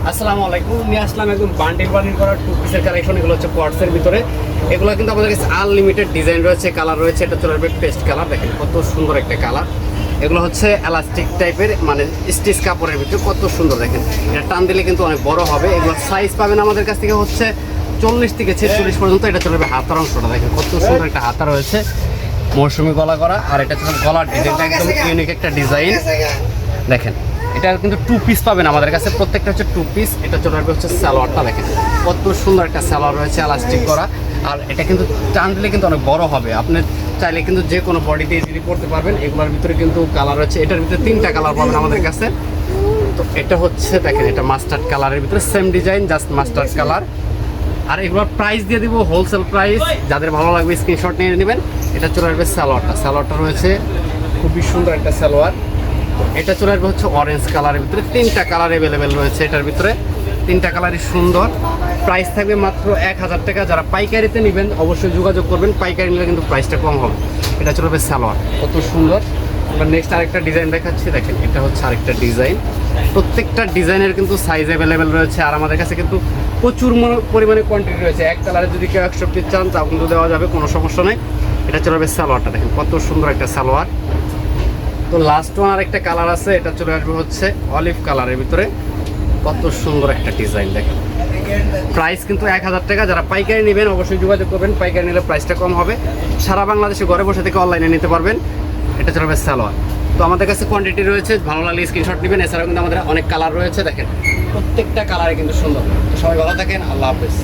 আসসালামু আলাইকুম। নিয়ে আসলাম একদম বান্ডিল করা টু পিসের কালেকশন। এগুলো হচ্ছে কটসের ভিতরে। এগুলো কিন্তু আমাদের কাছে আনলিমিটেড ডিজাইন রয়েছে, কালার রয়েছে। এটা চলে আসবে পেস্ট কালার, দেখেন কত সুন্দর একটা কালার। এগুলো হচ্ছে এলাস্টিক টাইপের, মানে স্টিচ কাপড়ের ভিতরে, কত সুন্দর দেখেন। এটা টান দিলে কিন্তু অনেক বড় হবে। এগুলো সাইজ পাবেন আমাদের কাছ থেকে হচ্ছে 40 থেকে 46 পর্যন্ত। এটা চলে আসবে হাতার অংশটা, দেখেন কত সুন্দর একটা হাতা রয়েছে, মৌসুমি গলা করা। আর এটা হচ্ছে গলার ডিজাইনটা একদম ইউনিক একটা ডিজাইন দেখেন। এটা কিন্তু টু পিস পাবেন আমাদের কাছে, প্রত্যেকটা হচ্ছে টু পিস। এটা চলে আসবে হচ্ছে সালোয়ারটা, দেখেন কত সুন্দর একটা সালোয়ার রয়েছে এলাস্টিক করা। আর এটা কিন্তু টান দিলে কিন্তু অনেক বড় হবে, আপনি চাইলে কিন্তু যে কোনো বডি দিয়ে যদি পড়তে পারবেন। এগুলোর ভিতরে কিন্তু কালার রয়েছে, এটার ভিতরে 3টা কালার পাবেন আমাদের কাছে। তো এটা হচ্ছে দেখেন, এটা মাস্টার্ড কালারের ভিতরে, same design just mustard colour. আর এগুলোর প্রাইস দিয়ে দিব হোলসেল প্রাইস, যাদের ভালো লাগবে স্ক্রিনশট নিয়ে নেবেন। এটা চলে আসবে সালোয়ারটা রয়েছে খুবই সুন্দর একটা সালোয়ার। এটা চলে আসবে হচ্ছে অরেঞ্জ কালারের ভিতরে, 3টা কালার অ্যাভেলেবেল রয়েছে এটার ভিতরে, 3টা কালারই সুন্দর। প্রাইস থাকবে মাত্র 1000 টাকা। যারা পাইকারিতে নেবেন অবশ্যই যোগাযোগ করবেন, পাইকারি নিলে কিন্তু প্রাইসটা কম হবে। এটা চলে আসবে সালোয়ার, কত সুন্দর। আমরা নেক্সট আরেকটা ডিজাইন দেখাচ্ছি, দেখেন এটা হচ্ছে আরেকটা ডিজাইন। প্রত্যেকটা ডিজাইনের কিন্তু সাইজ অ্যাভেলেবেল রয়েছে। আর আমাদের কাছে কিন্তু প্রচুর পরিমাণে কোয়ান্টিটি রয়েছে। এক কালারে যদি কেউ 100 পিস চান তাও কিন্তু দেওয়া যাবে, কোনো সমস্যা নেই। এটা চলে আসবে সালোয়ারটা, দেখেন কত সুন্দর একটা সালোয়ার। তো লাস্ট ওয়ান আরেকটা কালার আছে, এটা চলে আসবে হচ্ছে অলিভ কালারের ভিতরে, কত সুন্দর একটা ডিজাইন দেখেন। প্রাইস কিন্তু 1000 টাকা। যারা পাইকারি নেবেন অবশ্যই যোগাযোগ করবেন, পাইকারি নিলে প্রাইসটা কম হবে। সারা বাংলাদেশে ঘরে বসে থেকে অনলাইনে নিতে পারবেন। এটা চলে আসবে সালোয়ার। তো আমাদের কাছে কোয়ান্টিটি রয়েছে, ভালো লাগলে স্ক্রিনশট নেবেন। এছাড়াও কিন্তু আমাদের অনেক কালার রয়েছে, দেখেন প্রত্যেকটা কালারে কিন্তু সুন্দর। সবাই ভালো থাকেন, আল্লাহ হাফেজ।